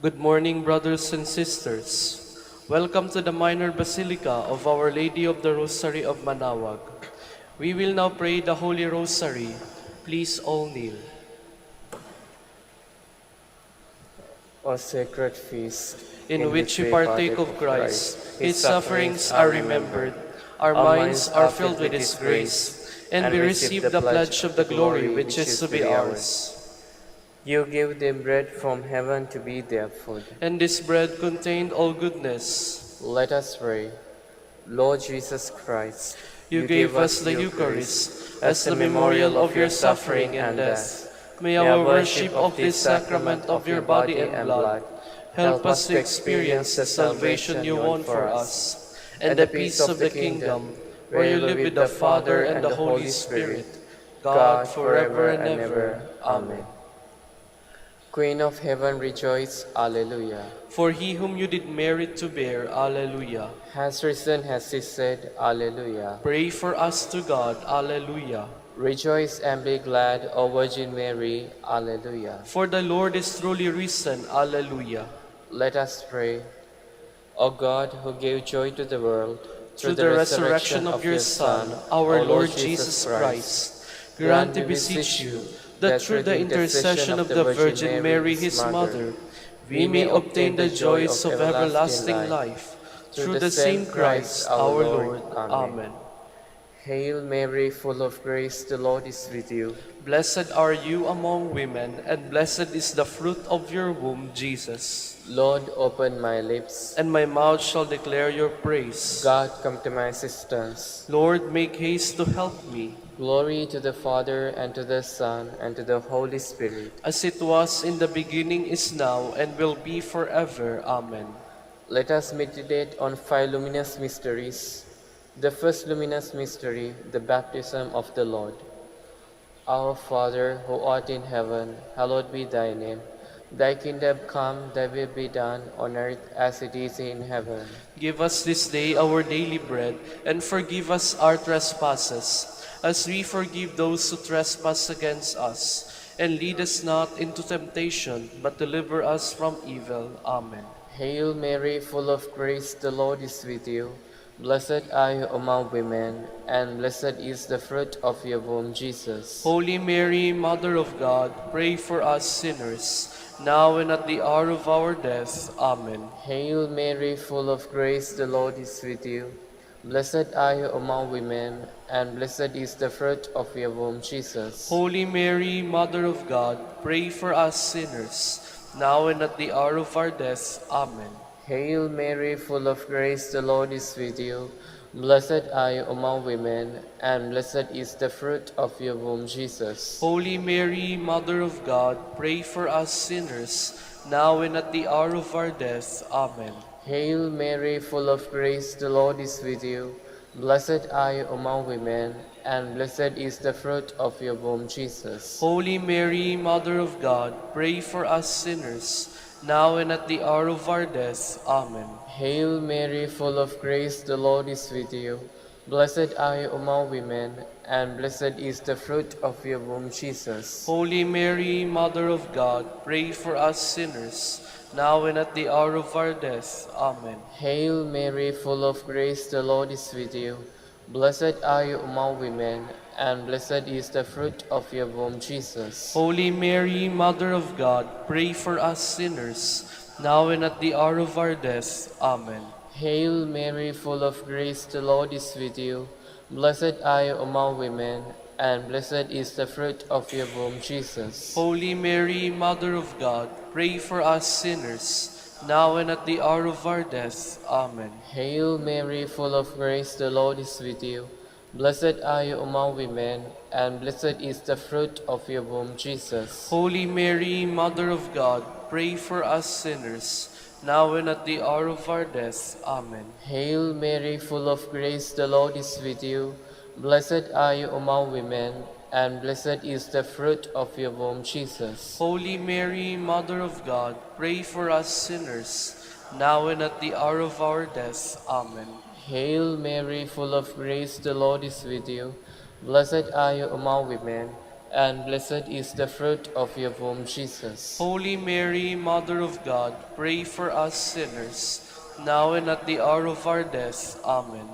Good morning, brothers and sisters. Welcome to the Minor Basilica of Our Lady of the Rosary of Manaoag. We will now pray the Holy Rosary. Please all kneel. O sacred feast, In which we partake of Christ, His sufferings are remembered, our minds are filled with His grace, and we receive the pledge of the glory which is to be ours. You give them bread from heaven to be their food. And this bread contained all goodness. Let us pray. Lord Jesus Christ, You gave us the Eucharist as the memorial of your suffering and death. May our worship of this sacrament of your body and blood help us to experience the salvation you won for us and the peace of the kingdom, where you live with the Father and the Holy Spirit, God forever and ever. Amen. Queen of heaven, rejoice. Alleluia. For he whom you did merit to bear, Alleluia. Has risen, has he said, Alleluia. Pray for us to God, Alleluia. Rejoice and be glad, O Virgin Mary, Alleluia. For the Lord is truly risen, Alleluia. Let us pray. O God, who gave joy to the world, through the resurrection of your Son, our Lord Jesus Christ, grant, we beseech you, that through the intercession of the Virgin Mary, his mother, we may obtain the joys of everlasting life. Through the same Christ our Lord. Amen. Hail Mary, full of grace, the Lord is with you. Blessed are you among women, and blessed is the fruit of your womb, Jesus. Lord, open my lips, and my mouth shall declare your praise. God, come to my assistance. Lord, make haste to help me. Glory to the Father, and to the Son, and to the Holy Spirit. As it was in the beginning, is now, and will be forever. Amen. Let us meditate on 5 luminous mysteries. The first luminous mystery, the baptism of the Lord. Our Father, who art in heaven, hallowed be thy name. Thy kingdom come, thy will be done, on earth as it is in heaven. Give us this day our daily bread, and forgive us our trespasses, as we forgive those who trespass against us. And lead us not into temptation, but deliver us from evil. Amen. Hail Mary, full of grace, the Lord is with you. Blessed are you among women, and blessed is the fruit of your womb, Jesus. Holy Mary, Mother of God, pray for us sinners, now and at the hour of our death. Amen. Hail Mary, full of grace, the Lord is with you. Blessed are you among women, and blessed is the fruit of your womb, Jesus. Holy Mary, Mother of God, pray for us sinners, now and at the hour of our death. Amen. Hail Mary, full of grace, the Lord is with you. Blessed are you among women, and blessed is the fruit of your womb, Jesus. Holy Mary, Mother of God, pray for us sinners, now and at the hour of our death. Amen. Hail Mary, full of grace, the Lord is with you. Blessed are you among women, and blessed is the fruit of your womb, Jesus. Holy Mary, Mother of God, pray for us sinners, now and at the hour of our death. Amen. Hail Mary, full of grace, the Lord is with you. Blessed are you among women, and blessed is the fruit of your womb, Jesus. Holy Mary, Mother of God, pray for us sinners, now and at the hour of our death. Amen. Hail Mary, full of grace, the Lord is with you. Blessed are you among women, and blessed is the fruit of your womb, Jesus. Holy Mary, Mother of God, pray for us sinners, now and at the hour of our death. Amen. Hail Mary, full of grace, the Lord is with you. Blessed are you among women, and blessed is the fruit of your womb, Jesus. Holy Mary, Mother of God, pray for us sinners, now and at the hour of our death. Amen. Hail Mary, full of grace, the Lord is with you. Blessed are you among women, and blessed is the fruit of your womb, Jesus. Holy Mary, Mother of God, pray for us sinners, now and at the hour of our death. Amen. Hail Mary, full of grace, the Lord is with you. Blessed are you among women, and blessed is the fruit of your womb, Jesus. Holy Mary, Mother of God, pray for us sinners, now and at the hour of our death. Amen. Hail Mary, full of grace, the Lord is with you. Blessed are you among women, and blessed is the fruit of your womb, Jesus. Holy Mary, Mother of God, pray for us sinners, now and at the hour of our death. Amen.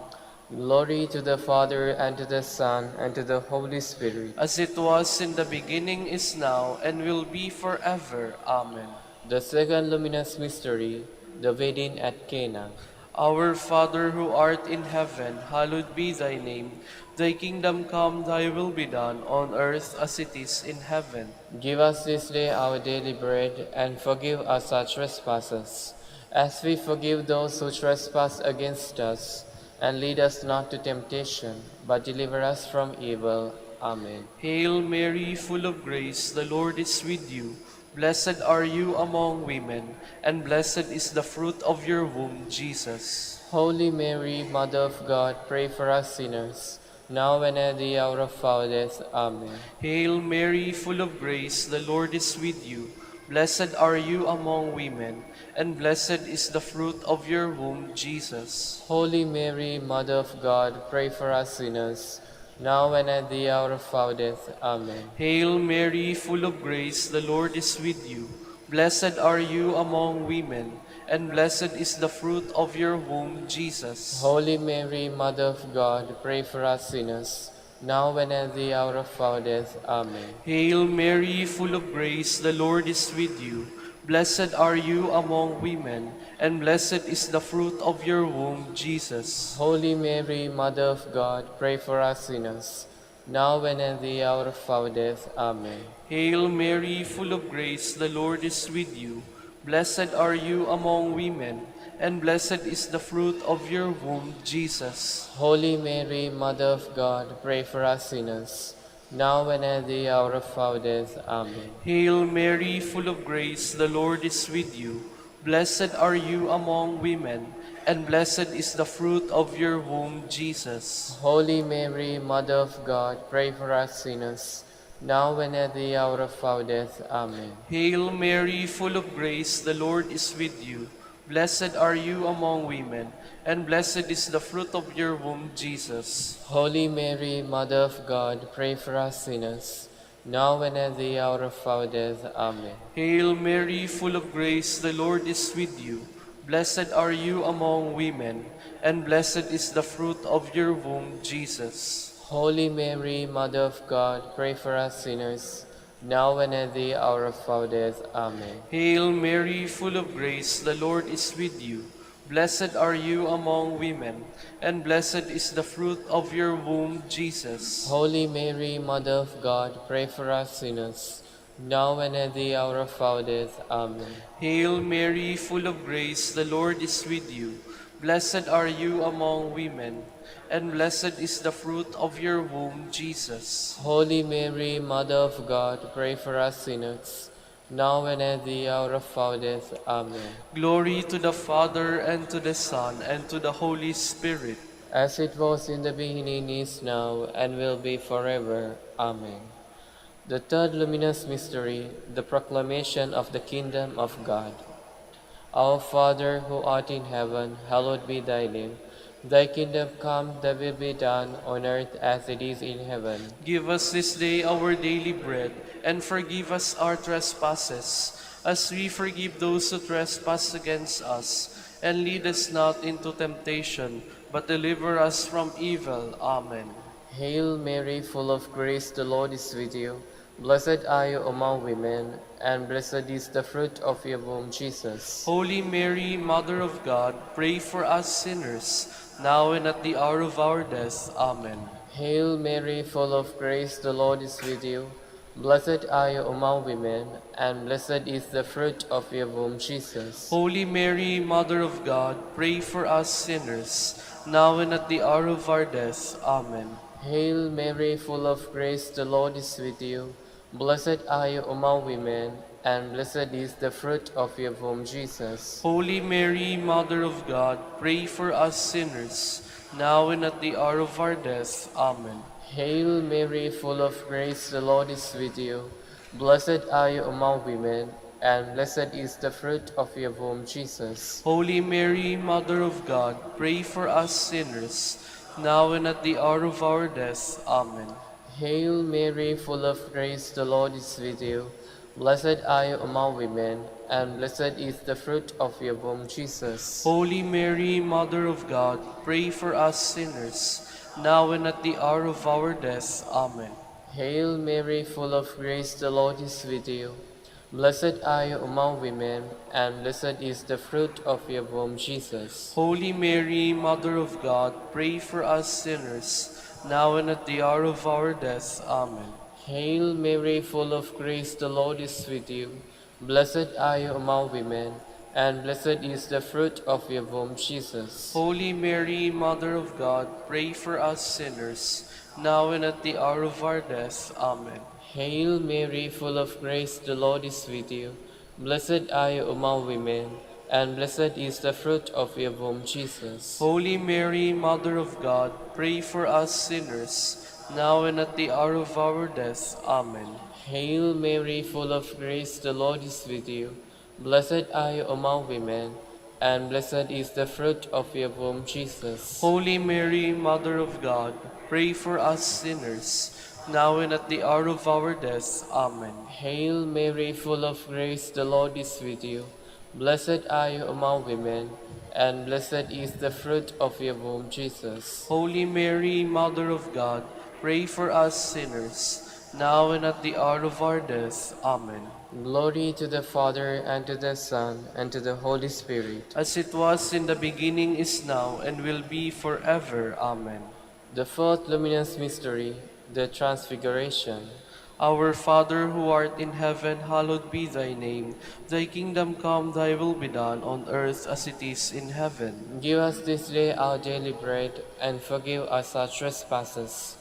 Glory to the Father, and to the Son, and to the Holy Spirit. As it was in the beginning, is now, and will be forever. Amen. The second luminous mystery, the wedding at Cana. Our Father who art in heaven, hallowed be thy name. Thy kingdom come, thy will be done, on earth as it is in heaven. Give us this day our daily bread, and forgive us our trespasses, as we forgive those who trespass against us. And lead us not to temptation, but deliver us from evil. Amen. Hail Mary, full of grace, the Lord is with you. Blessed are you among women, and blessed is the fruit of your womb, Jesus. Holy Mary, Mother of God, pray for us sinners, now and at the hour of our death. Amen. Hail Mary, full of grace, the Lord is with you. Blessed are you among women, and blessed is the fruit of your womb, Jesus. Holy Mary, Mother of God, pray for us sinners, now and at the hour of our death. Amen. Hail Mary, full of grace, the Lord is with you. Blessed are you among women, and blessed is the fruit of your womb, Jesus. Holy Mary, Mother of God, pray for us sinners, now and at the hour of our death. Amen. Hail Mary, full of grace, the Lord is with you. Blessed are you among women, and blessed is the fruit of your womb, Jesus. Holy Mary, Mother of God, pray for us sinners, now and at the hour of our death. Amen. Hail Mary, full of grace, the Lord is with you. Blessed are you among women, and blessed is the fruit of your womb, Jesus. Holy Mary, Mother of God, pray for us sinners, now and at the hour of our death. Amen. Hail Mary, full of grace, the Lord is with you. Blessed are you among women, and blessed is the fruit of your womb, Jesus. Holy Mary, Mother of God, pray for us sinners, now and at the hour of our death. Amen. Hail Mary, full of grace, the Lord is with you. Blessed are you among women, and blessed is the fruit of your womb, Jesus. Holy Mary, Mother of God, pray for us sinners, now and at the hour of our death. Amen. Hail Mary, full of grace, the Lord is with you. Blessed are you among women, and blessed is the fruit of your womb, Jesus. Holy Mary, Mother of God, pray for us sinners, now and at the hour of our death. Amen. Hail Mary, full of grace, the Lord is with you. Blessed are you among women, and blessed is the fruit of your womb, Jesus. Holy Mary, Mother of God, pray for us sinners, now and at the hour of our death. Amen. Hail Mary, full of grace, the Lord is with you. Blessed are you among women, and blessed is the fruit of your womb, Jesus. Holy Mary, Mother of God, pray for us sinners, now and at the hour of our death. Amen. Glory to the Father, and to the Son, and to the Holy Spirit. As it was in the beginning, is now, and will be forever. Amen. The third luminous mystery, the proclamation of the kingdom of God. Our Father, who art in heaven, hallowed be thy name. Thy kingdom come, thy will be done, on earth as it is in heaven. Give us this day our daily bread, and forgive us our trespasses, as we forgive those who trespass against us. And lead us not into temptation, but deliver us from evil. Amen. Hail Mary, full of grace, the Lord is with you. Blessed are you among women, and blessed is the fruit of your womb, Jesus. Holy Mary, Mother of God, pray for us sinners, now and at the hour of our death. Amen. Hail Mary, full of grace, the Lord is with you. Blessed are you among women, and blessed is the fruit of your womb, Jesus. Holy Mary, Mother of God, pray for us sinners, now and at the hour of our death. Amen. Hail Mary, full of grace, the Lord is with you. Blessed are you among women, and blessed is the fruit of your womb, Jesus. Holy Mary, Mother of God, pray for us sinners, now and at the hour of our death. Amen. Hail Mary, full of grace, the Lord is with you. Blessed are you among women, and blessed is the fruit of your womb, Jesus. Holy Mary, Mother of God, pray for us sinners, now and at the hour of our death. Amen. Hail Mary, full of grace, the Lord is with you. Blessed are you among women, and blessed is the fruit of your womb, Jesus. Holy Mary, Mother of God, pray for us sinners, now and at the hour of our death. Amen. Hail Mary, full of grace, the Lord is with you. Blessed are you among women, and blessed is the fruit of your womb, Jesus. Holy Mary, Mother of God, pray for us sinners, now and at the hour of our death. Amen. Hail Mary, full of grace, the Lord is with you. Blessed are you among women, and blessed is the fruit of your womb, Jesus. Holy Mary, Mother of God, pray for us sinners, now and at the hour of our death. Amen. Hail Mary, full of grace, the Lord is with you. Blessed are you among women, and blessed is the fruit of your womb, Jesus. Holy Mary, Mother of God, pray for us sinners, now and at the hour of our death. Amen. Hail Mary, full of grace, the Lord is with you. Blessed are you among women, and blessed is the fruit of your womb, Jesus. Holy Mary, Mother of God, pray for us sinners, now and at the hour of our death. Amen. Hail Mary, full of grace, the Lord is with you. Blessed are you among women, and blessed is the fruit of your womb, Jesus. Holy Mary, Mother of God, pray for us sinners, now and at the hour of our death. Amen. Glory to the Father, and to the Son, and to the Holy Spirit. As it was in the beginning, is now, and will be forever. Amen. The fourth luminous mystery, the Transfiguration. Our Father who art in heaven, hallowed be thy name. Thy kingdom come, thy will be done, on earth as it is in heaven. Give us this day our daily bread, and forgive us our trespasses,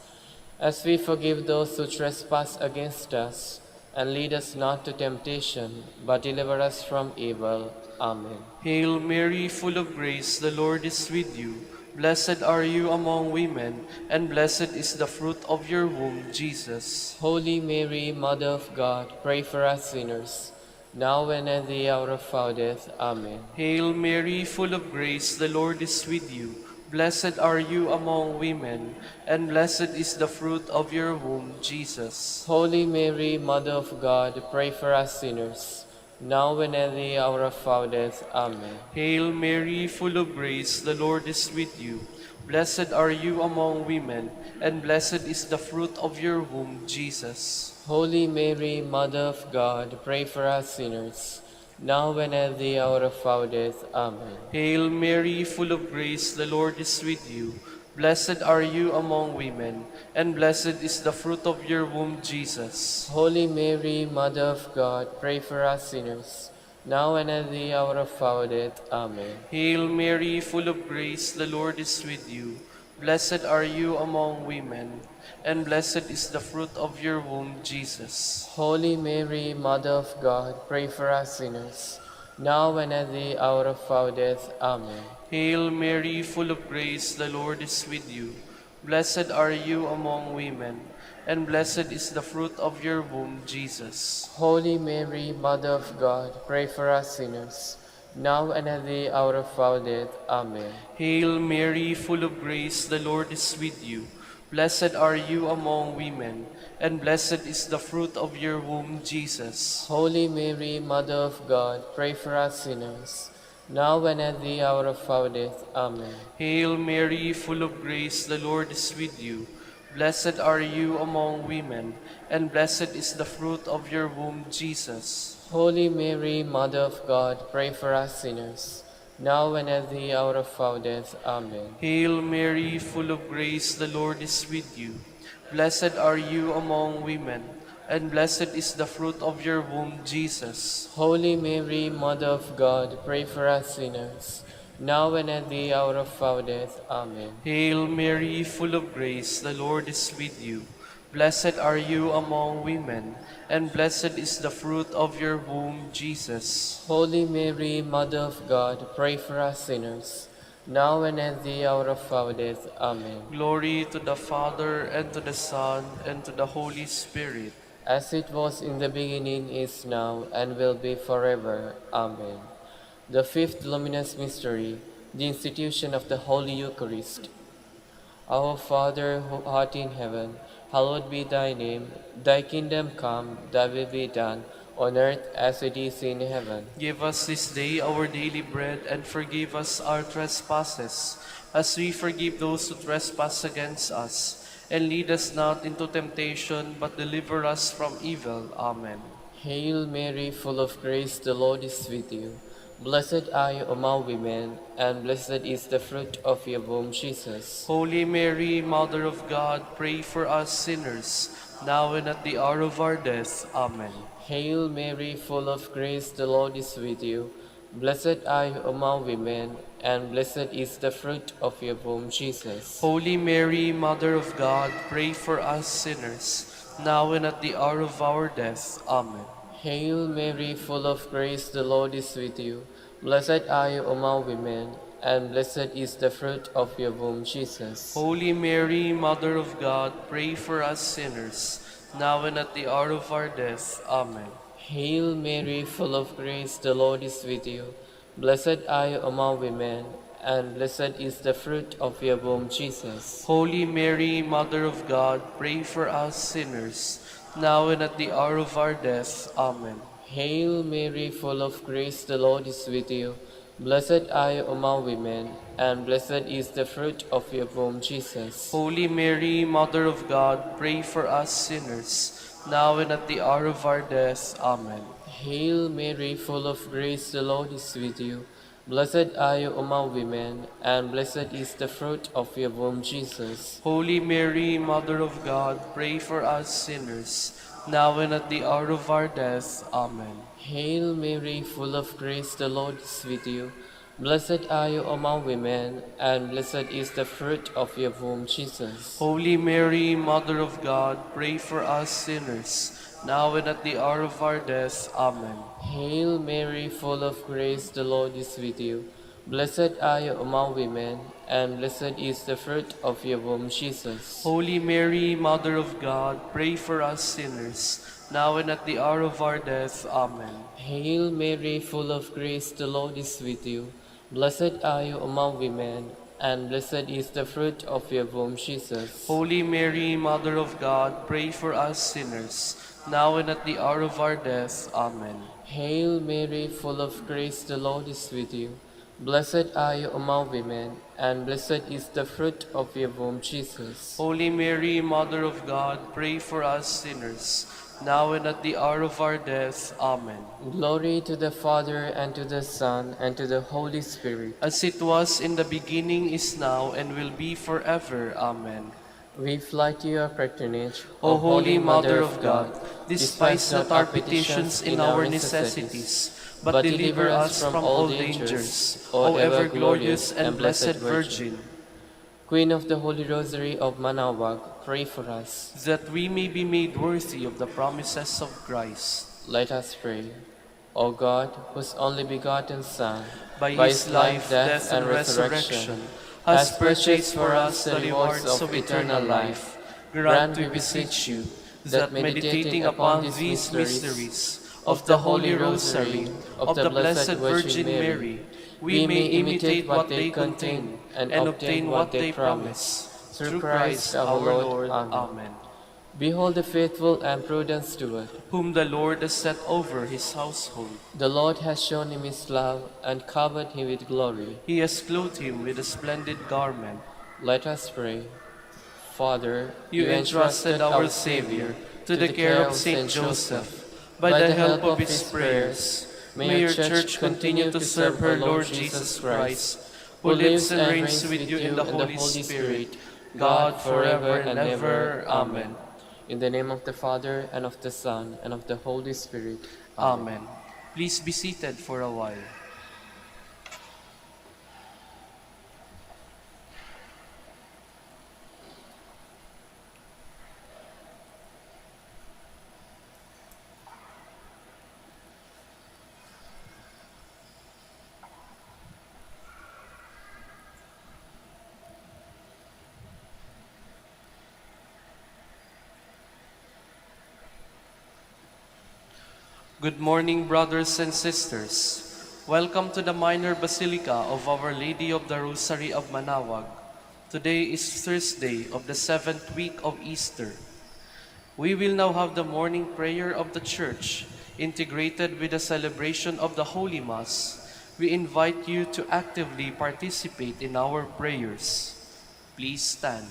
as we forgive those who trespass against us. And lead us not to temptation, but deliver us from evil. Amen. Hail Mary, full of grace, the Lord is with you. Blessed are you among women, and blessed is the fruit of your womb, Jesus. Holy Mary, Mother of God, pray for us sinners, now and at the hour of our death. Amen. Hail Mary, full of grace, the Lord is with you. Blessed are you among women, and blessed is the fruit of your womb, Jesus. Holy Mary, Mother of God, pray for us sinners, now and at the hour of our death. Amen. Hail Mary, full of grace, the Lord is with you. Blessed are you among women, and blessed is the fruit of your womb, Jesus. Holy Mary, Mother of God, pray for us sinners, now and at the hour of our death. Amen. Hail Mary, full of grace, the Lord is with you. Blessed are you among women, and blessed is the fruit of your womb, Jesus. Holy Mary, Mother of God, pray for us sinners, now and at the hour of our death. Amen. Hail Mary, full of grace, the Lord is with you. Blessed are you among women, and blessed is the fruit of your womb, Jesus. Holy Mary, Mother of God, pray for us sinners, now and at the hour of our death. Amen. Hail Mary, full of grace, the Lord is with you. Blessed are you among women, and blessed is the fruit of your womb, Jesus. Holy Mary, Mother of God, pray for us sinners, now and at the hour of our death. Amen. Hail Mary, full of grace, the Lord is with you. Blessed are you among women, and blessed is the fruit of your womb, Jesus. Holy Mary, Mother of God, pray for us sinners, now and at the hour of our death. Amen. Hail Mary, full of grace, the Lord is with you. Blessed are you among women, and blessed is the fruit of your womb, Jesus. Holy Mary, Mother of God, pray for us sinners, now and at the hour of our death. Amen. Hail Mary, full of grace, the Lord is with you. Blessed are you among women, and blessed is the fruit of your womb, Jesus. Holy Mary, Mother of God, pray for us sinners, now and at the hour of our death. Amen. Hail Mary, full of grace, the Lord is with you. Blessed are you among women, and blessed is the fruit of your womb, Jesus. Holy Mary, Mother of God, pray for us sinners, now and at the hour of our death. Amen. Glory to the Father, and to the Son, and to the Holy Spirit. As it was in the beginning, is now, and will be forever. Amen. The fifth luminous mystery, the institution of the Holy Eucharist. Our Father, who art in heaven, Hallowed be thy name, thy kingdom come, thy will be done, on earth as it is in heaven. Give us this day our daily bread, and forgive us our trespasses, as we forgive those who trespass against us. And lead us not into temptation, but deliver us from evil. Amen. Hail Mary, full of grace, the Lord is with you. Blessed are you among women, and blessed is the fruit of your womb, Jesus. Holy Mary, Mother of God, pray for us sinners, now and at the hour of our death. Amen. Hail Mary, full of grace, the Lord is with you. Blessed are you among women, and blessed is the fruit of your womb, Jesus. Holy Mary, Mother of God, pray for us sinners, now and at the hour of our death. Amen. Hail Mary, full of grace, the Lord is with you. Blessed are you among women, and blessed is the fruit of your womb, Jesus. Holy Mary, Mother of God, pray for us sinners, now and at the hour of our death. Amen. Hail Mary, full of grace, the Lord is with you. Blessed are you among women, and blessed is the fruit of your womb, Jesus. Holy Mary, Mother of God, pray for us sinners, now and at the hour of our death. Amen. Hail Mary, full of grace, the Lord is with you. Blessed are you among women, and blessed is the fruit of your womb, Jesus. Holy Mary, Mother of God, pray for us sinners, now and at the hour of our death. Amen. Hail Mary, full of grace, the Lord is with you. Blessed are you among women, and blessed is the fruit of your womb, Jesus. Holy Mary, Mother of God, pray for us sinners, now and at the hour of our death. Amen. Hail Mary, full of grace, the Lord is with you. Blessed are you among women, and blessed is the fruit of your womb, Jesus. Holy Mary, Mother of God, pray for us sinners, now and at the hour of our death. Amen. Hail Mary, full of grace, the Lord is with you. Blessed are you among women, and blessed is the fruit of your womb, Jesus. Holy Mary, Mother of God, pray for us sinners, now and at the hour of our death. Amen. Hail Mary, full of grace, the Lord is with you. Blessed are you among women, and blessed is the fruit of your womb, Jesus. Holy Mary, Mother of God, pray for us sinners, now and at the hour of our death. Amen. Hail Mary, full of grace, the Lord is with you. Blessed are you among women, and blessed is the fruit of your womb, Jesus. Holy Mary, Mother of God, pray for us sinners, now and at the hour of our death. Amen. Glory to the Father, and to the Son, and to the Holy Spirit. As it was in the beginning, is now, and will be forever. Amen. We fly to your patronage, O Holy Mother of God, despise not our petitions in our necessities, but deliver us from all dangers, O ever glorious and blessed Virgin. Queen of the Holy Rosary of Manaoag, pray for us. That we may be made worthy of the promises of Christ. Let us pray. O God, whose only begotten Son, By his life, death, and resurrection, has purchased for us the rewards of eternal life, grant, we beseech you, that meditating upon these mysteries of the Holy Rosary of the Blessed Virgin Mary, we may imitate what they contain and obtain what they promise. Through Christ our Lord. Amen. Behold the faithful and prudent steward, Whom the Lord has set over his household. the Lord has shown him his love and covered him with glory. He has clothed him with a splendid garment. Let us pray. Father, You entrusted our Savior to the care of Saint Joseph. By the help of his prayers, may your Church continue to serve her Lord Jesus Christ, who lives and reigns with you in the Holy Spirit, God forever and ever. Amen. In the name of the Father, and of the Son, and of the Holy Spirit. Amen. Please be seated for a while. Good morning, brothers and sisters. Welcome to the Minor Basilica of Our Lady of the Rosary of Manaoag. Today is Thursday of the 7th week of Easter. We will now have the morning prayer of the Church, integrated with the celebration of the Holy Mass. We invite you to actively participate in our prayers. Please stand.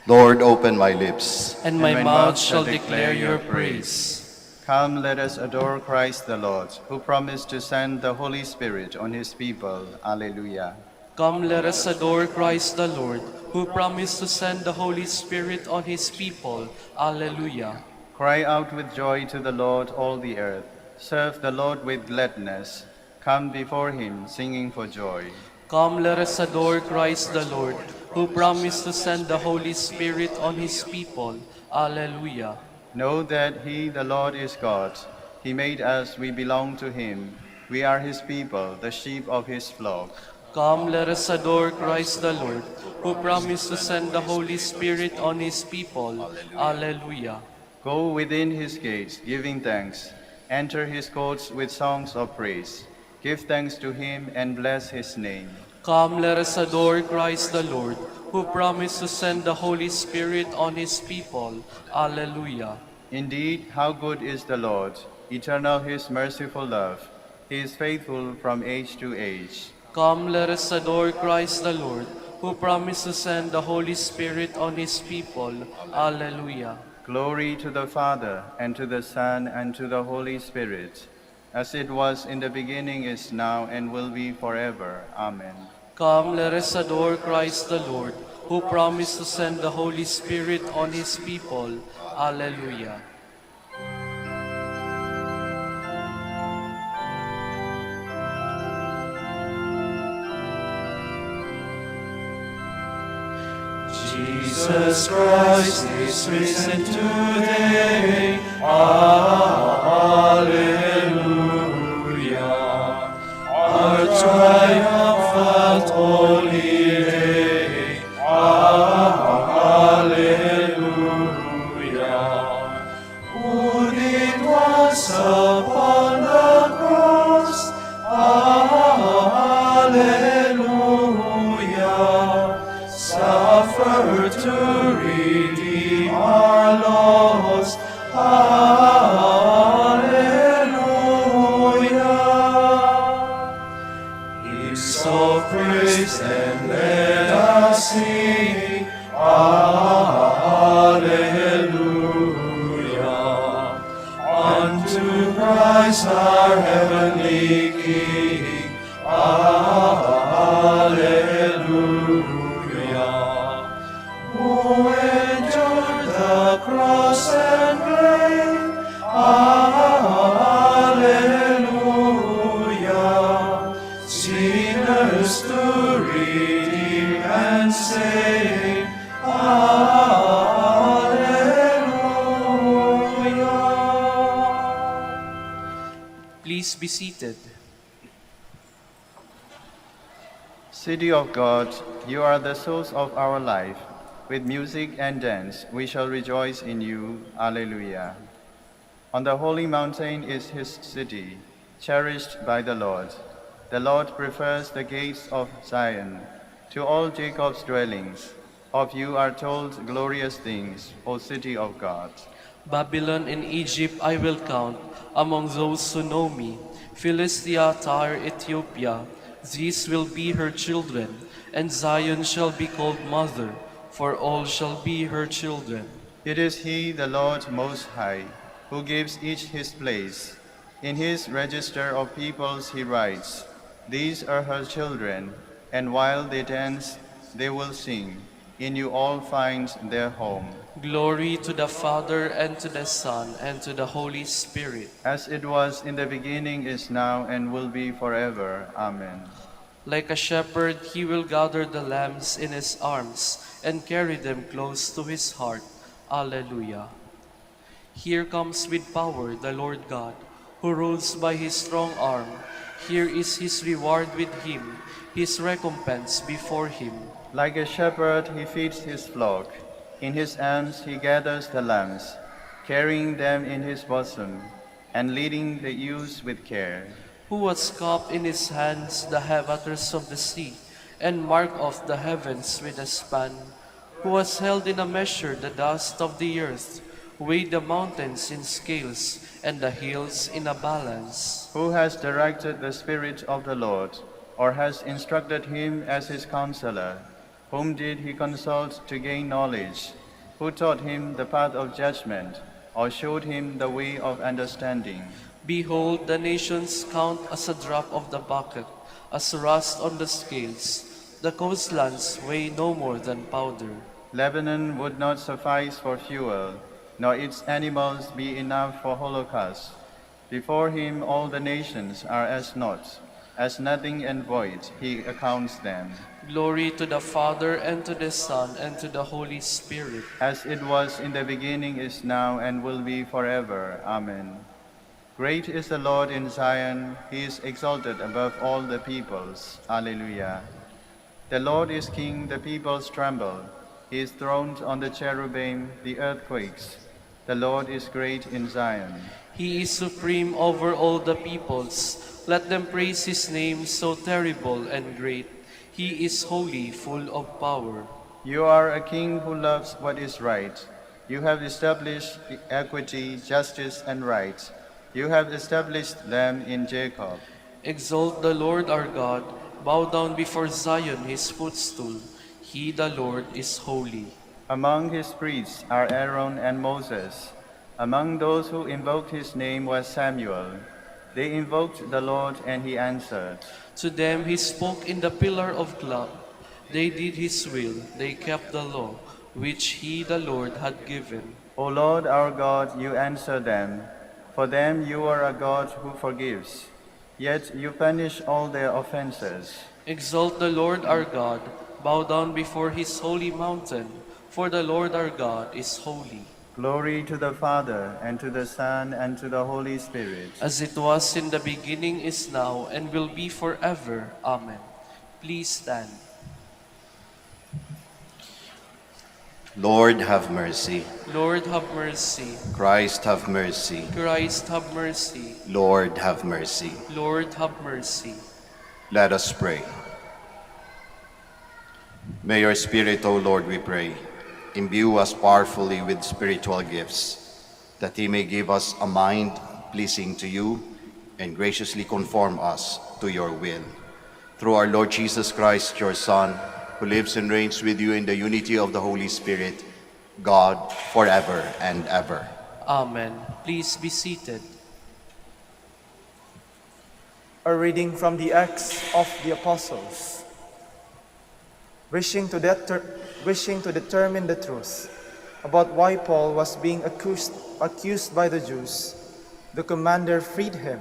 Lord, open my lips. And my mouth shall declare your praise. Come, let us adore Christ the Lord, who promised to send the Holy Spirit on his people. Alleluia. Come, let us adore Christ the Lord, who promised to send the Holy Spirit on his people. Alleluia. Cry out with joy to the Lord, all the earth. Serve the Lord with gladness. Come before him, singing for joy. Come, let us adore Christ the Lord, who promised to send the Holy Spirit on his people. Alleluia. Know that he, the Lord, is God. He made us, we belong to him. We are his people, the sheep of his flock. Come, let us adore Christ the Lord, who promised to send the Holy Spirit on his people. Alleluia. Go within his gates, giving thanks. Enter his courts with songs of praise. Give thanks to him and bless his name. Come, let us adore Christ the Lord, who promised to send the Holy Spirit on his people. Alleluia. Indeed, how good is the Lord, eternal his merciful love. He is faithful from age to age. Come, let us adore Christ the Lord, who promised to send the Holy Spirit on his people. Alleluia. Glory to the Father, and to the Son, and to the Holy Spirit, as it was in the beginning, is now, and will be forever. Amen. Come, let us adore Christ the Lord, who promised to send the Holy Spirit on his people. Alleluia. Jesus Christ is risen today. Alleluia. Our triumphant holy day. Alleluia. Wounded once upon the cross. Alleluia. Suffered to redeem our loss. Alleluia. Hymns of praise and let us sing. Alleluia. Unto Christ our heavenly King. Alleluia. Who endured the cross and grave. Alleluia. Sinners to redeem and save. Alleluia. Please be seated. City of God, you are the source of our life. With music and dance, we shall rejoice in you. Alleluia. On the holy mountain is his city, cherished by the Lord. The Lord prefers the gates of Zion to all Jacob's dwellings. Of you are told glorious things, O city of God. Babylon and Egypt I will count among those who know me. Philistia, Tyre, Ethiopia, these will be her children, and Zion shall be called mother, for all shall be her children. It is he, the Lord Most High, who gives each his place. In his register of peoples he writes, these are her children, and while they dance, they will sing. In you all find their home. Glory to the Father, and to the Son, and to the Holy Spirit. As it was in the beginning, is now, and will be forever. Amen. Like a shepherd, he will gather the lambs in his arms and carry them close to his heart. Alleluia. Here comes with power the Lord God, who rules by his strong arm. Here is his reward with him, his recompense before him. Like a shepherd, he feeds his flock. In his arms he gathers the lambs, carrying them in his bosom, and leading the ewes with care. Who has cupped in his hands the waters of the sea, and marked off the heavens with a span? Who has held in a measure the dust of the earth, weighed the mountains in scales, and the hills in a balance? Who has directed the Spirit of the Lord, or has instructed him as his counselor? Whom did he consult to gain knowledge? Who taught him the path of judgment, or showed him the way of understanding? Behold, the nations count as a drop of the bucket, as rust on the scales. The coastlands weigh no more than powder. Lebanon would not suffice for fuel, nor its animals be enough for holocaust. Before him all the nations are as naught, as nothing and void he accounts them. Glory to the Father, and to the Son, and to the Holy Spirit. As it was in the beginning, is now, and will be forever. Amen. Great is the Lord in Zion, he is exalted above all the peoples. Alleluia. The Lord is King, the peoples tremble. He is throned on the cherubim, the earth quakes. The Lord is great in Zion. He is supreme over all the peoples. Let them praise his name, so terrible and great. He is holy, full of power. You are a king who loves what is right. You have established equity, justice, and right. You have established them in Jacob. Exalt the Lord our God. Bow down before Zion, his footstool. He, the Lord, is holy. Among his priests are Aaron and Moses. Among those who invoked his name was Samuel. They invoked the Lord, and he answered. To them he spoke in the pillar of cloud. They did his will. They kept the law, which he, the Lord, had given. O Lord our God, you answer them. For them you are a God who forgives. Yet you punish all their offenses. Exalt the Lord our God. Bow down before his holy mountain. For the Lord our God is holy. Glory to the Father, and to the Son, and to the Holy Spirit. As it was in the beginning, is now, and will be forever. Amen. Please stand. Lord, have mercy. Lord, have mercy. Christ, have mercy. Christ, have mercy. Lord, have mercy. Lord, have mercy. Let us pray. May your Spirit, O Lord, we pray, imbue us powerfully with spiritual gifts, that he may give us a mind pleasing to you and graciously conform us to your will. Through our Lord Jesus Christ, your Son, who lives and reigns with you in the unity of the Holy Spirit, God, forever and ever. Amen. Please be seated. A reading from the Acts of the Apostles. Wishing to determine the truth about why Paul was being accused by the Jews, the commander freed him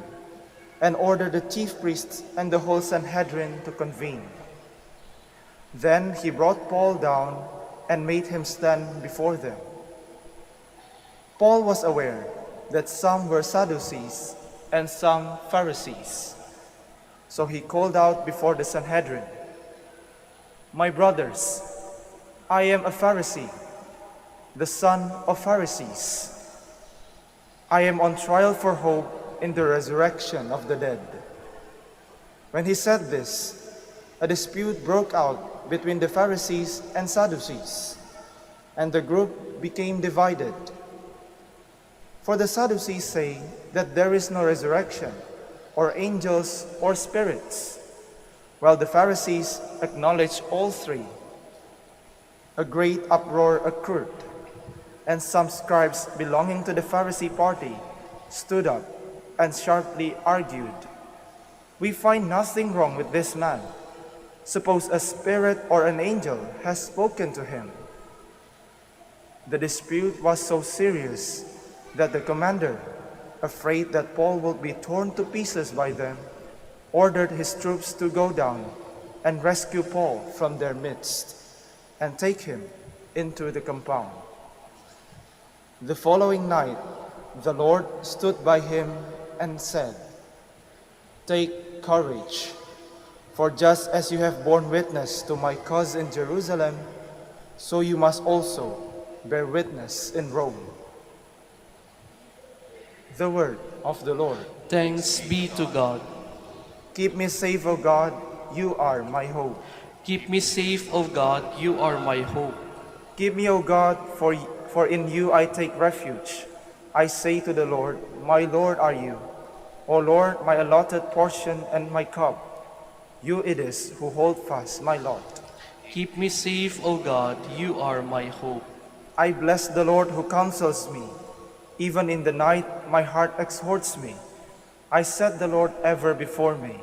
and ordered the chief priests and the whole Sanhedrin to convene. Then he brought Paul down and made him stand before them. Paul was aware that some were Sadducees and some Pharisees. So he called out before the Sanhedrin, "My brothers, I am a Pharisee, the son of Pharisees. I am on trial for hope in the resurrection of the dead." When he said this, a dispute broke out between the Pharisees and Sadducees, and the group became divided. For the Sadducees say that there is no resurrection, or angels, or spirits, while the Pharisees acknowledge all three. A great uproar occurred, and some scribes belonging to the Pharisee party stood up and sharply argued, "We find nothing wrong with this man. Suppose a spirit or an angel has spoken to him." The dispute was so serious that the commander, afraid that Paul would be torn to pieces by them, ordered his troops to go down and rescue Paul from their midst and take him into the compound. The following night, the Lord stood by him and said, "Take courage, for just as you have borne witness to my cause in Jerusalem, so you must also bear witness in Rome." The word of the Lord. Thanks be to God. Keep me safe, O God, you are my hope. Keep me safe, O God, you are my hope. Keep me, O God, for in you I take refuge. I say to the Lord, my Lord are you. O Lord, my allotted portion and my cup. You it is who hold fast my lot. Keep me safe, O God, you are my hope. I bless the Lord who counsels me. Even in the night my heart exhorts me. I set the Lord ever before me.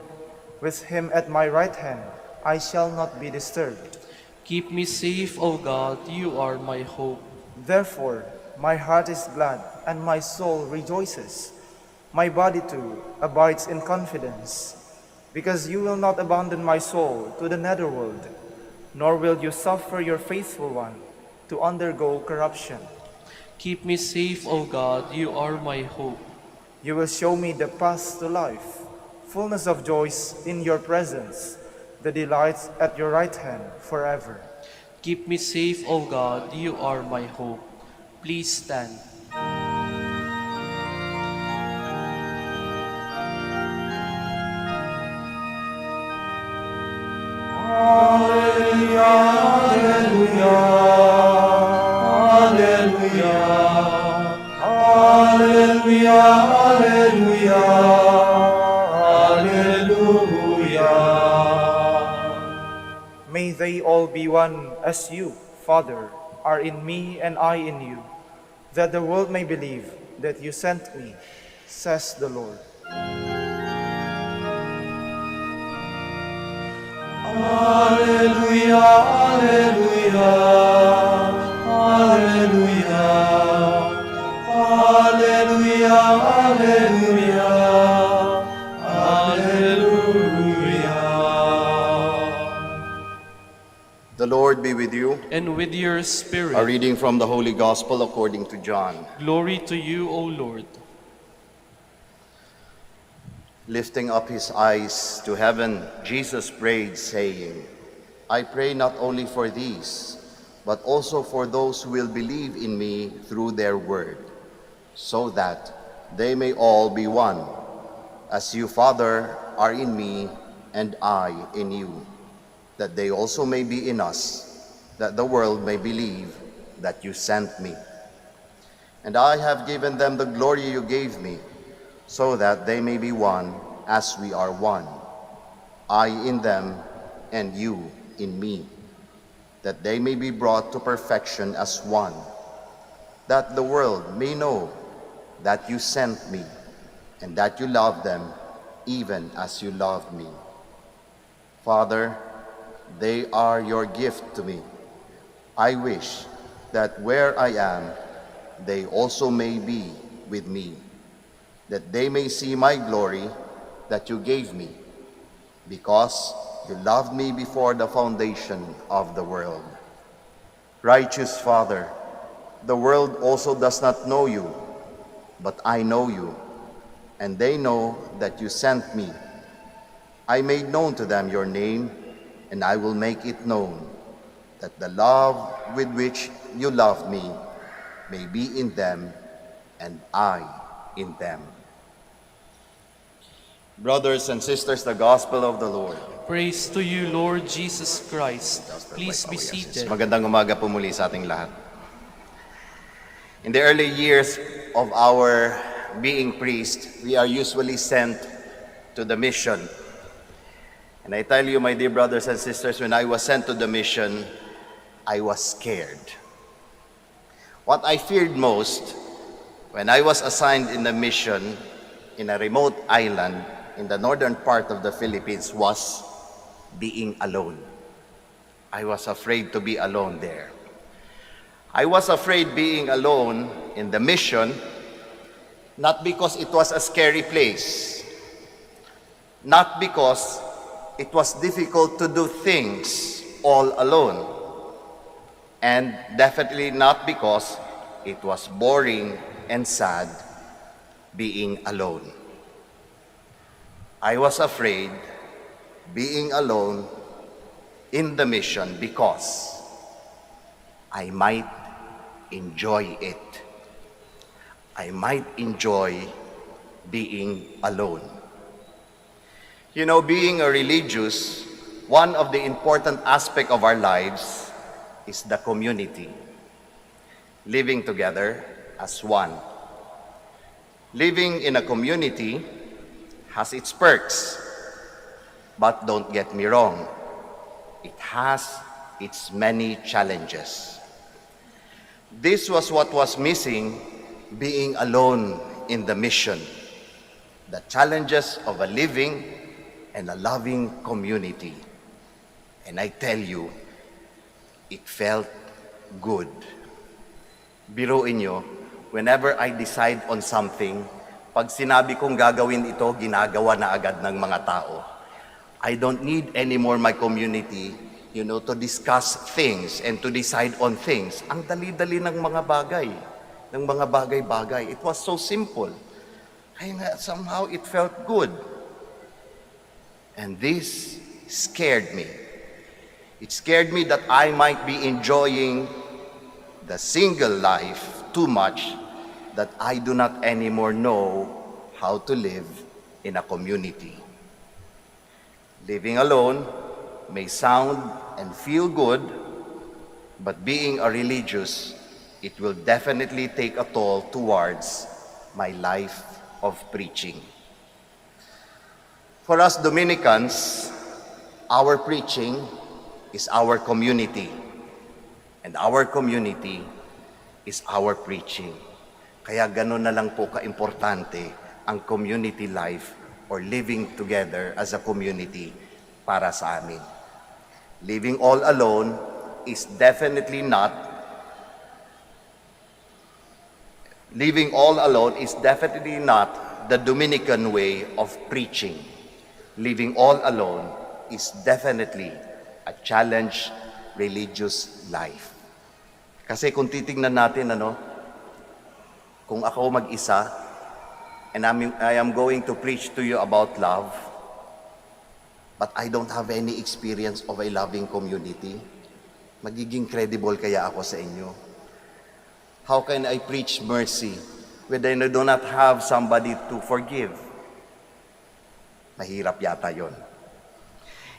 With him at my right hand, I shall not be disturbed. Keep me safe, O God, you are my hope. Therefore, my heart is glad and my soul rejoices. My body too abides in confidence, because you will not abandon my soul to the netherworld, nor will you suffer your faithful one to undergo corruption. Keep me safe, O God, you are my hope. You will show me the path to life, fullness of joys in your presence, the delights at your right hand forever. Keep me safe, O God, you are my hope. Please stand. Alleluia, alleluia, alleluia, alleluia, alleluia, alleluia. May they all be one as you, Father, are in me and I in you, that the world may believe that you sent me, says the Lord. Alleluia, alleluia, alleluia, alleluia, alleluia, alleluia. The Lord be with you. And with your spirit. A reading from the Holy Gospel according to John. Glory to you, O Lord. Lifting up his eyes to heaven, Jesus prayed, saying, I pray not only for these, but also for those who will believe in me through their word, so that they may all be one, as you, Father, are in me and I in you, that they also may be in us, that the world may believe that you sent me. And I have given them the glory you gave me, so that they may be one as we are one, I in them and you in me, that they may be brought to perfection as one, that the world may know that you sent me and that you love them even as you loved me. Father, they are your gift to me. I wish that where I am, they also may be with me, that they may see my glory that you gave me, because you loved me before the foundation of the world. Righteous Father, the world also does not know you, but I know you, and they know that you sent me. I made known to them your name, and I will make it known, that the love with which you loved me may be in them, and I in them. Brothers and sisters, the Gospel of the Lord. Praise to you, Lord Jesus Christ. Please be seated. Magandang umaga po muli sa ating lahat. In the early years of our being priest, we are usually sent to the mission. And I tell you, my dear brothers and sisters, when I was sent to the mission, I was scared. What I feared most when I was assigned in the mission in a remote island in the northern part of the Philippines was being alone. I was afraid to be alone there. I was afraid being alone in the mission, not because it was a scary place, not because it was difficult to do things all alone, and definitely not because it was boring and sad being alone. I was afraid being alone in the mission because I might enjoy it. I might enjoy being alone. You know, being a religious, one of the important aspects of our lives is the community. Living together as one. Living in a community has its perks, but don't get me wrong, it has its many challenges. This was what was missing being alone in the mission. The challenges of a living and a loving community. And I tell you, it felt good. Biruin nyo, whenever I decide on something, pag sinabi kong gagawin ito, ginagawa na agad ng mga tao. I don't need anymore my community, to discuss things and to decide on things. Ang dali-dali ng mga bagay, ng mga bagay-bagay. It was so simple. Kaya nga, somehow it felt good. And this scared me. It scared me that I might be enjoying the single life too much, that I do not anymore know how to live in a community. Living alone may sound and feel good, but being a religious, it will definitely take a toll towards my life of preaching. For us Dominicans, our preaching is our community, and our community is our preaching. Kaya ganun na lang po ka-importante ang community life or living together as a community para sa amin. Living all alone is definitely not the Dominican way of preaching. Living all alone is definitely a challenge religious life. Kasi kung titingnan natin, kung ako mag-isa, and I am going to preach to you about love, but I don't have any experience of a loving community, magiging credible kaya ako sa inyo? How can I preach mercy when I do not have somebody to forgive? Mahirap yata yon.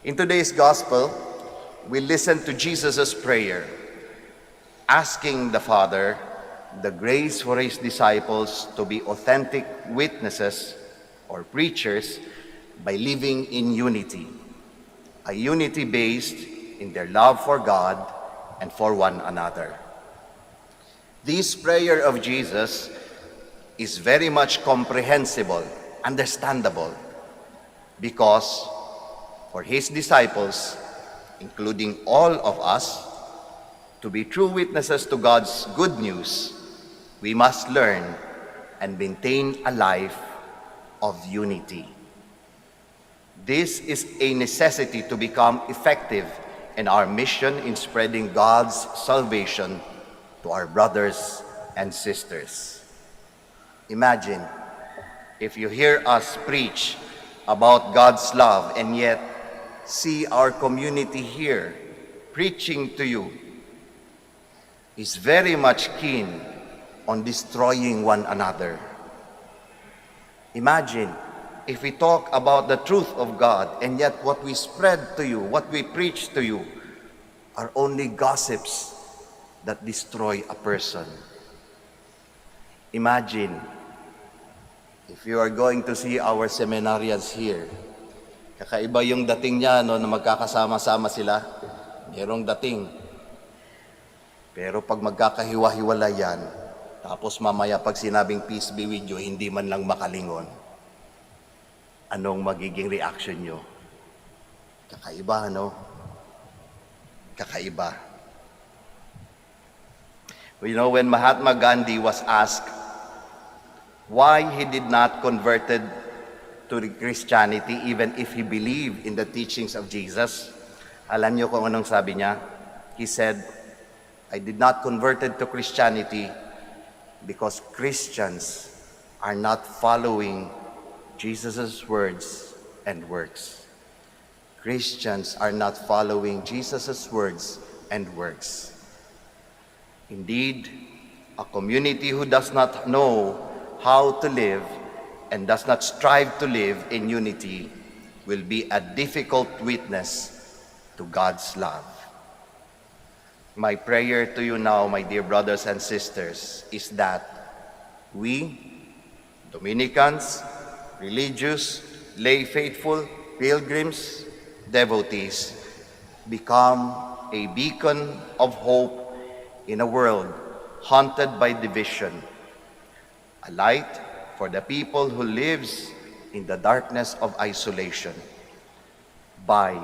In today's gospel, we listen to Jesus' prayer, asking the Father the grace for his disciples to be authentic witnesses or preachers by living in unity, a unity based in their love for God and for one another. This prayer of Jesus is very much comprehensible, understandable, because for his disciples, including all of us, to be true witnesses to God's good news, we must learn and maintain a life of unity. This is a necessity to become effective in our mission in spreading God's salvation to our brothers and sisters. Imagine if you hear us preach about God's love and yet see our community here preaching to you is very much keen on destroying one another. Imagine if we talk about the truth of God and yet what we spread to you, what we preach to you, are only gossips that destroy a person. Imagine if you are going to see our seminarians here. Kakaiba yung dating niya, na magkakasama-sama sila. Merong dating. Pero pag magkakahiwa-hiwala yan, tapos mamaya pag sinabing peace be with you, hindi man lang makalingon, anong magiging reaction nyo? Kakaiba, Kakaiba. You know, when Mahatma Gandhi was asked why he did not converted to Christianity even if he believed in the teachings of Jesus, alam niyo kung anong sabi niya? He said, I did not converted to Christianity because Christians are not following Jesus' words and works. Christians are not following Jesus' words and works. Indeed, a community who does not know how to live and does not strive to live in unity will be a difficult witness to God's love. My prayer to you now, my dear brothers and sisters, is that we, Dominicans, religious, lay faithful, pilgrims, devotees, become a beacon of hope in a world haunted by division, a light for the people who lives in the darkness of isolation, by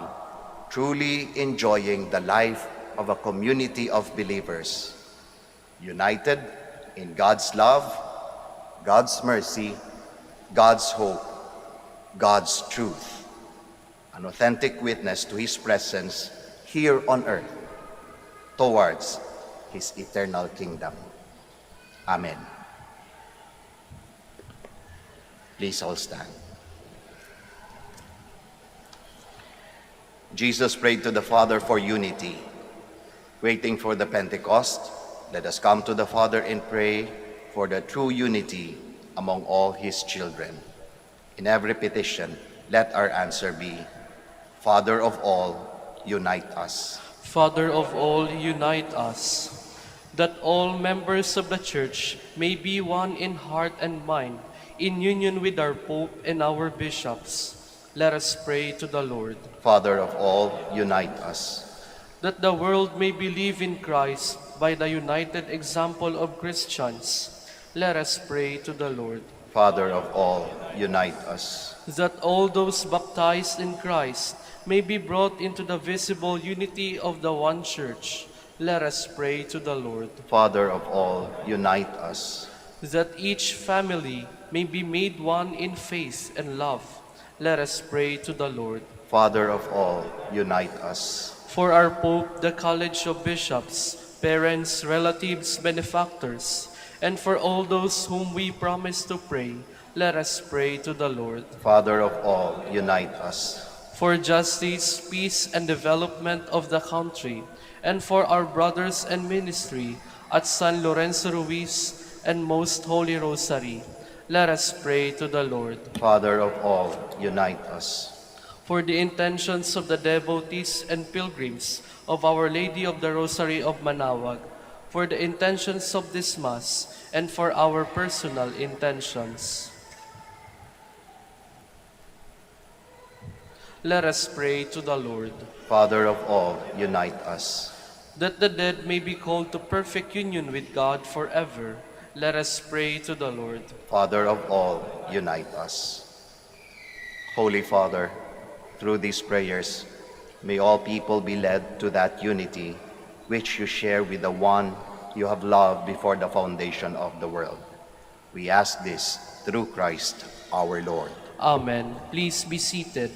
truly enjoying the life of a community of believers, united in God's love, God's mercy, God's hope, God's truth, an authentic witness to His presence here on earth towards His eternal kingdom. Amen. Please all stand. Jesus prayed to the Father for unity. Waiting for the Pentecost, let us come to the Father and pray for the true unity among all His children. In every petition, let our answer be, Father of all, unite us. Father of all, unite us, that all members of the Church may be one in heart and mind, in union with our Pope and our bishops. Let us pray to the Lord. Father of all, unite us. That the world may believe in Christ by the united example of Christians. Let us pray to the Lord. Father of all, unite us. That all those baptized in Christ may be brought into the visible unity of the one Church. Let us pray to the Lord. Father of all, unite us. That each family may be made one in faith and love. Let us pray to the Lord. Father of all, unite us. For our Pope, the College of Bishops, parents, relatives, benefactors, and for all those whom we promise to pray, let us pray to the Lord. Father of all, unite us. For justice, peace, and development of the country, and for our brothers and ministry at San Lorenzo Ruiz and Most Holy Rosary, let us pray to the Lord. Father of all, unite us. For the intentions of the devotees and pilgrims of Our Lady of the Rosary of Manaoag, for the intentions of this Mass, and for our personal intentions. Let us pray to the Lord. Father of all, unite us. That the dead may be called to perfect union with God forever, let us pray to the Lord. Father of all, unite us. Holy Father, through these prayers, may all people be led to that unity which you share with the one you have loved before the foundation of the world. We ask this through Christ our Lord. Amen. Please be seated.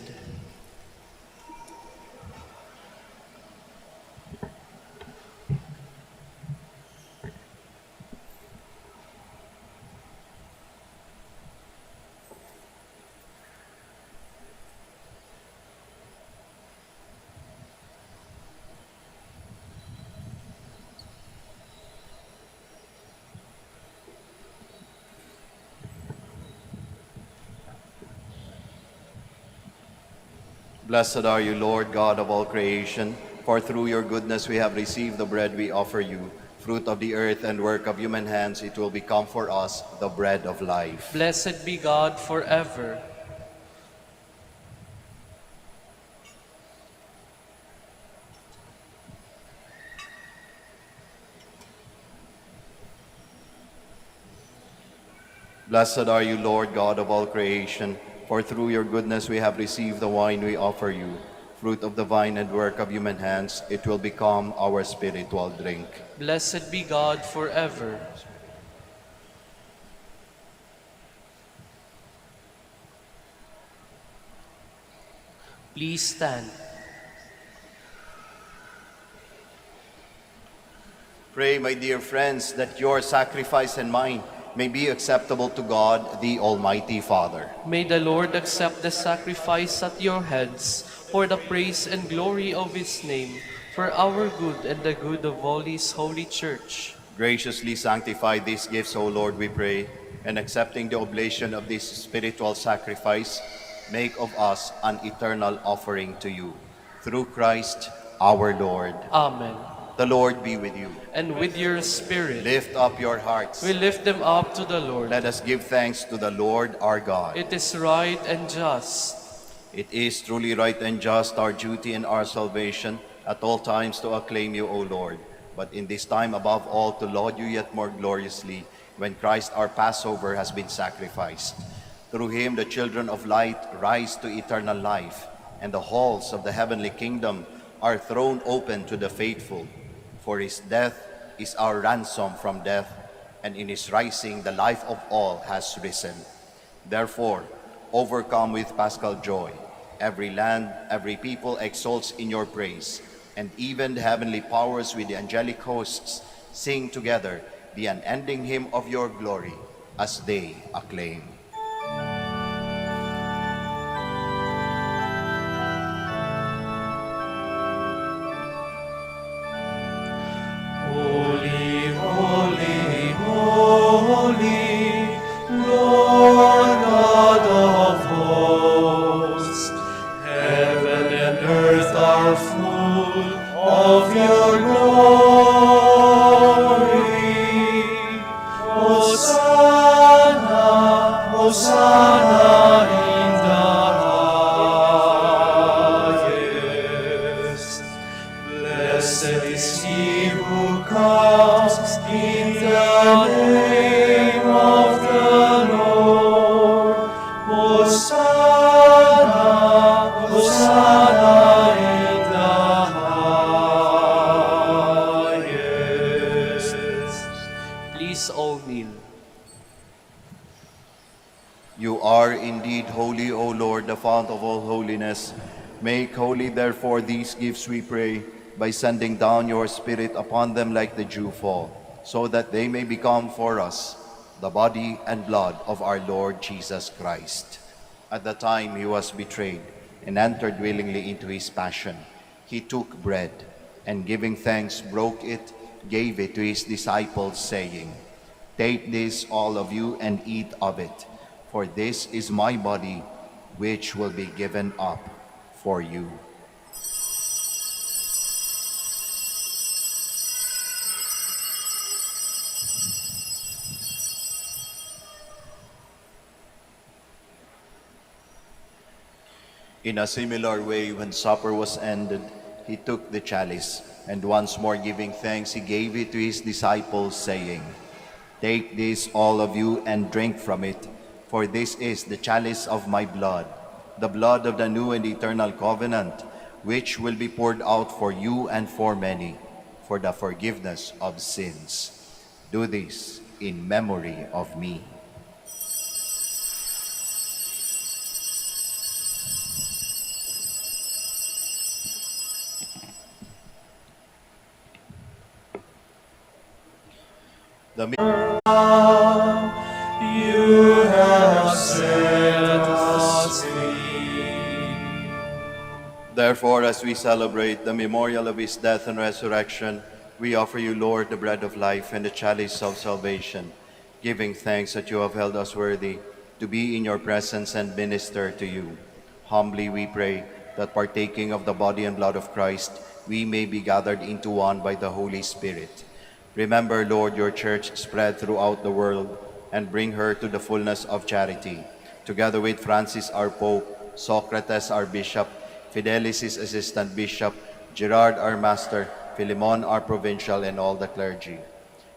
Blessed are you, Lord God of all creation, for through your goodness we have received the bread we offer you. Fruit of the earth and work of human hands, it will become for us the bread of life. Blessed be God forever. Blessed are you, Lord God of all creation, for through your goodness we have received the wine we offer you. fruit of the vine and work of human hands, it will become our spiritual drink. Blessed be God forever. Please stand. Pray, my dear friends, that your sacrifice and mine may be acceptable to God, the Almighty Father. May the Lord accept the sacrifice at your hands for the praise and glory of his name, for our good and the good of all his holy church. Graciously sanctify these gifts, O Lord, we pray, and accepting the oblation of this spiritual sacrifice, make of us an eternal offering to you. Through Christ our Lord. Amen. The Lord be with you. And with your spirit, Lift up your hearts. we lift them up to the Lord. Let us give thanks to the Lord our God. It is right and just. It is truly right and just, our duty and our salvation, at all times to acclaim you, O Lord, but in this time above all to laud you yet more gloriously, when Christ our Passover has been sacrificed. Through him the children of light rise to eternal life, and the halls of the heavenly kingdom are thrown open to the faithful. For his death is our ransom from death, and in his rising the life of all has risen. Therefore, overcome with paschal joy, every land, every people exalts in your praise, and even the heavenly powers with the angelic hosts sing together the unending hymn of your glory as they acclaim. Holy, holy, holy, Lord God of hosts, heaven and earth are full of your glory. Hosanna, Hosanna in the highest. Blessed is he who comes in the name of the Lord. Hosanna, Hosanna in the highest. Please all kneel. You are indeed holy, O Lord, the fount of all holiness. Make holy, therefore, these gifts, we pray, by sending down your Spirit upon them like the dewfall, so that they may become for us the body and blood of our Lord Jesus Christ. At the time he was betrayed and entered willingly into his passion, he took bread, and giving thanks, broke it, gave it to his disciples, saying, "Take this, all of you, and eat of it, for this is my body, which will be given up for you." In a similar way, when supper was ended, he took the chalice, and once more giving thanks, he gave it to his disciples, saying, "Take this, all of you, and drink from it, for this is the chalice of my blood, the blood of the new and eternal covenant, which will be poured out for you and for many, for the forgiveness of sins. Do this in memory of me." The You have set us free. Therefore, as we celebrate the memorial of his death and resurrection, we offer you, Lord, the bread of life and the chalice of salvation, giving thanks that you have held us worthy to be in your presence and minister to you. Humbly we pray that partaking of the body and blood of Christ, we may be gathered into one by the Holy Spirit. Remember, Lord, your church spread throughout the world, and bring her to the fullness of charity, together with Francis our Pope, Socrates our Bishop, Fidelis his Assistant Bishop, Gerard our Master, Philemon our Provincial, and all the clergy.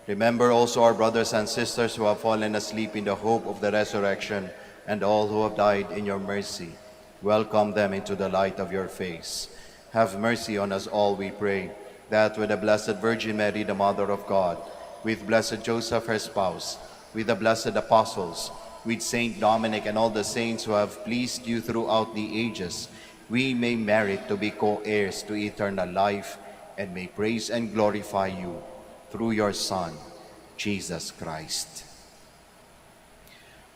Remember also our brothers and sisters who have fallen asleep in the hope of the resurrection, and all who have died in your mercy. Welcome them into the light of your face. Have mercy on us all, we pray, that with the Blessed Virgin Mary, the Mother of God, with Blessed Joseph, her spouse, with the blessed apostles, with Saint Dominic and all the saints who have pleased you throughout the ages, we may merit to be co-heirs to eternal life and may praise and glorify you through your Son, Jesus Christ.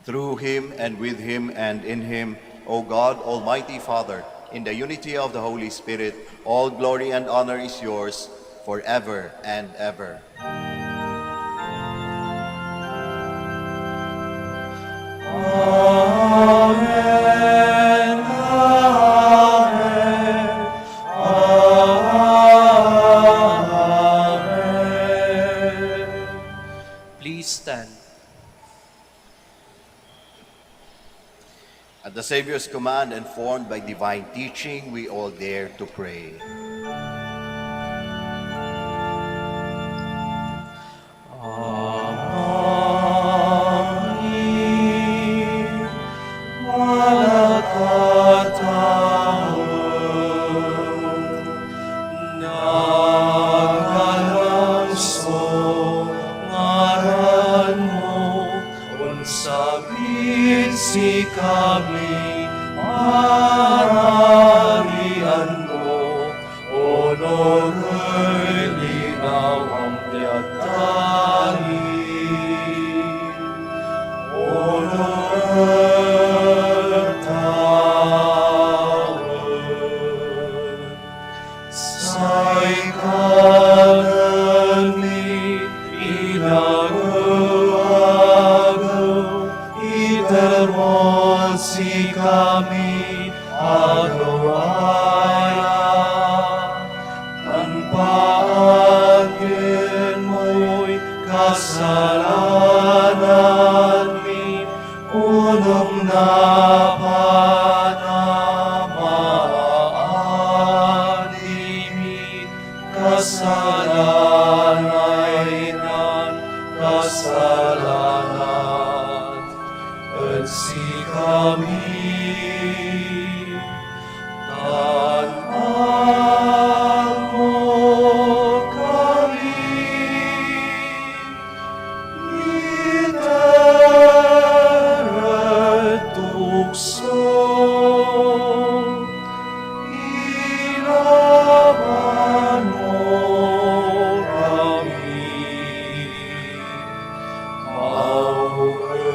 Through him and with him and in him, O God, Almighty Father, in the unity of the Holy Spirit, all glory and honor is yours forever and ever. Amen. Amen. Amen. Please stand. At the Savior's command and formed by divine teaching, we all dare to pray. Amin. Malakatao, nagalangso, ngaran mo, unsabit si kami, ararian mo, honor linaw ang tiyatani. Honor tawag sa'y kanan ni inagaw, itermo si kami araw-araw. Ang paagin mo'y kasalanan mi, unong napanamaan kasalanay nan kasalanan. At si kami tanang mo kami, itarat tukso, ilaban mo kami, maugas.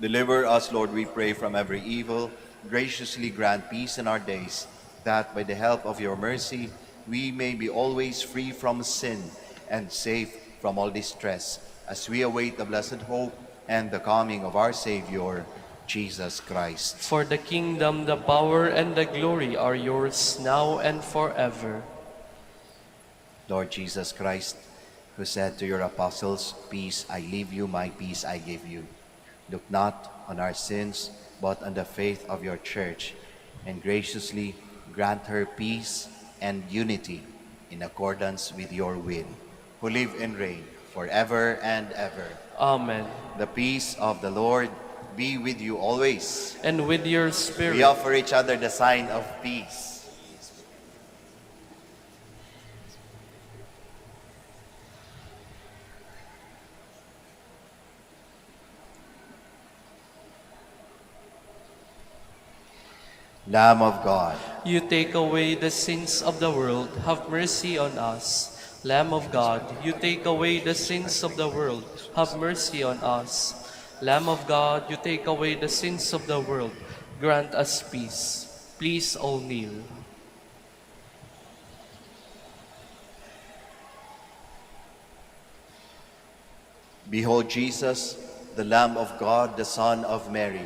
Deliver us, Lord, we pray, from every evil. Graciously grant peace in our days, that by the help of your mercy, we may be always free from sin and safe from all distress, as we await the blessed hope and the coming of our Savior, Jesus Christ. For the kingdom, the power, and the glory are yours now and forever. Lord Jesus Christ, who said to your apostles, "Peace I leave you, my peace I give you," look not on our sins, but on the faith of your church, and graciously grant her peace and unity in accordance with your will, who live and reign forever and ever. Amen. The peace of the Lord be with you always. And with your spirit. We offer each other the sign of peace. Lamb of God, You take away the sins of the world, have mercy on us. Lamb of God, you take away the sins of the world, have mercy on us. Lamb of God, you take away the sins of the world, grant us peace. Please all kneel. behold Jesus, the Lamb of God, the Son of Mary.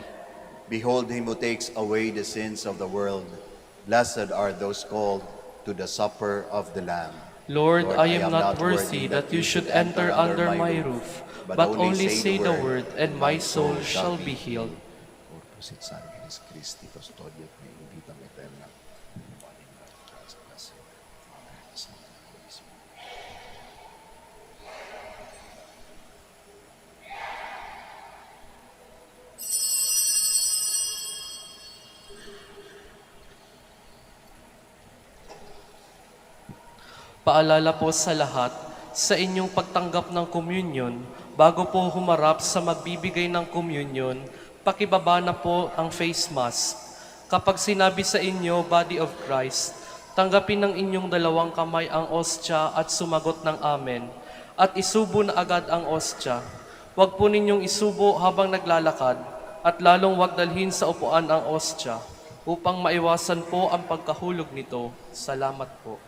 Behold him who takes away the sins of the world. Blessed are those called to the supper of the Lamb. Lord, I am not worthy that you should enter under my roof, but only say the word, and my soul shall be healed. Paalala po sa lahat, sa inyong pagtanggap ng communion, bago po humarap sa magbibigay ng communion, pakibaba na po ang face mask. Kapag sinabi sa inyo, Body of Christ, tanggapin ng inyong dalawang kamay ang ostya at sumagot ng Amen, at isubo na agad ang ostya. Huwag po ninyong isubo habang naglalakad, at lalong huwag dalhin sa upuan ang ostya, upang maiwasan po ang pagkahulog nito. Salamat po.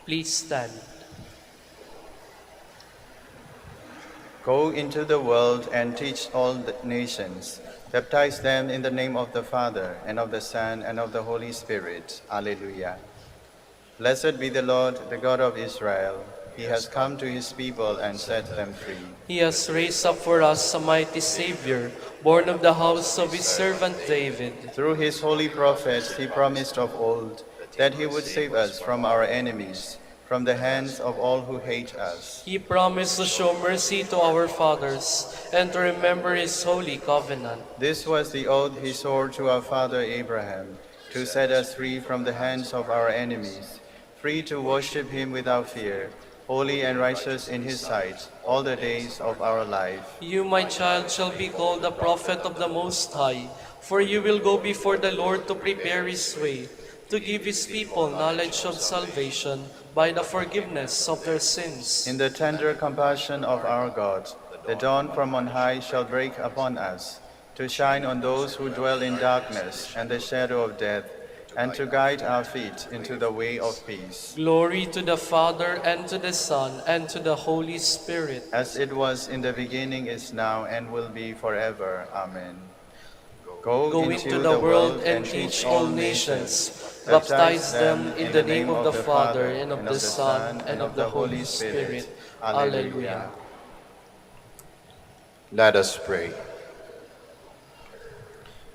Please stand. Go into the world and teach all the nations. Baptize them in the name of the Father, and of the Son, and of the Holy Spirit. Alleluia. Blessed be the Lord, the God of Israel. He has come to his people and set them free. He has raised up for us a mighty Savior, born of the house of his servant David. Through his holy prophets he promised of old that he would save us from our enemies, from the hands of all who hate us. He promised to show mercy to our fathers and to remember his holy covenant. This was the oath he swore to our father Abraham, to set us free from the hands of our enemies, free to worship him without fear, holy and righteous in his sight, all the days of our life. You, my child, shall be called the prophet of the Most High, for you will go before the Lord to prepare his way, to give his people knowledge of salvation by the forgiveness of their sins. In the tender compassion of our God, the dawn from on high shall break upon us, to shine on those who dwell in darkness and the shadow of death, and to guide our feet into the way of peace. Glory to the Father, and to the Son, and to the Holy Spirit. As it was in the beginning, is now, and will be forever. Amen. Go into the world and teach all nations, baptize them in the name of the Father, and of the Son, and of the Holy Spirit. Alleluia. Let us pray.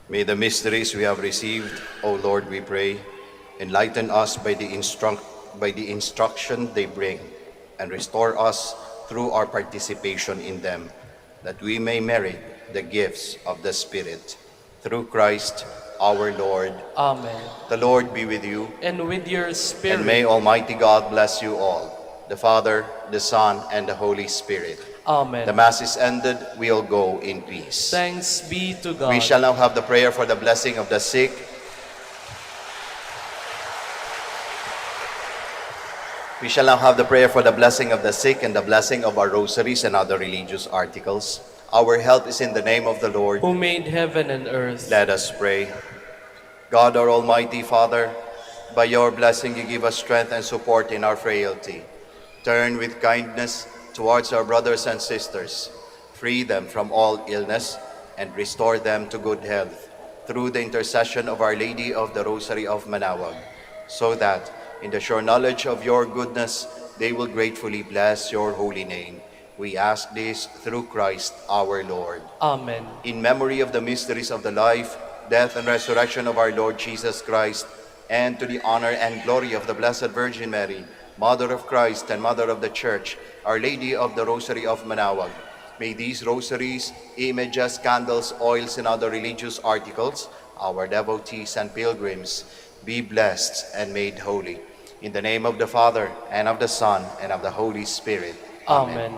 May the mysteries we have received, O Lord, we pray, enlighten us by the instruction they bring, and restore us through our participation in them, that we may merit the gifts of the Spirit. Through Christ our Lord. Amen. The Lord be with you. And with your spirit. And may Almighty God bless you all, the Father, the Son, and the Holy Spirit. Amen. The Mass is ended. We'll go in peace. Thanks be to God. We shall now have the prayer for the blessing of the sick. We shall now have the prayer for the blessing of the sick and the blessing of our rosaries and other religious articles. Our help is in the name of the Lord, who made heaven and earth. Let us pray. God, our Almighty Father, by your blessing you give us strength and support in our frailty. Turn with kindness towards our brothers and sisters. Free them from all illness and restore them to good health through the intercession of Our Lady of the Rosary of Manaoag, so that in the sure knowledge of your goodness they will gratefully bless your holy name. We ask this through Christ our Lord. Amen. In memory of the mysteries of the life, death, and resurrection of our Lord Jesus Christ, and to the honor and glory of the Blessed Virgin Mary, Mother of Christ and Mother of the Church, Our Lady of the Rosary of Manaoag, may these rosaries, images, candles, oils, and other religious articles, our devotees and pilgrims, be blessed and made holy. In the name of the Father, and of the Son, and of the Holy Spirit. Amen.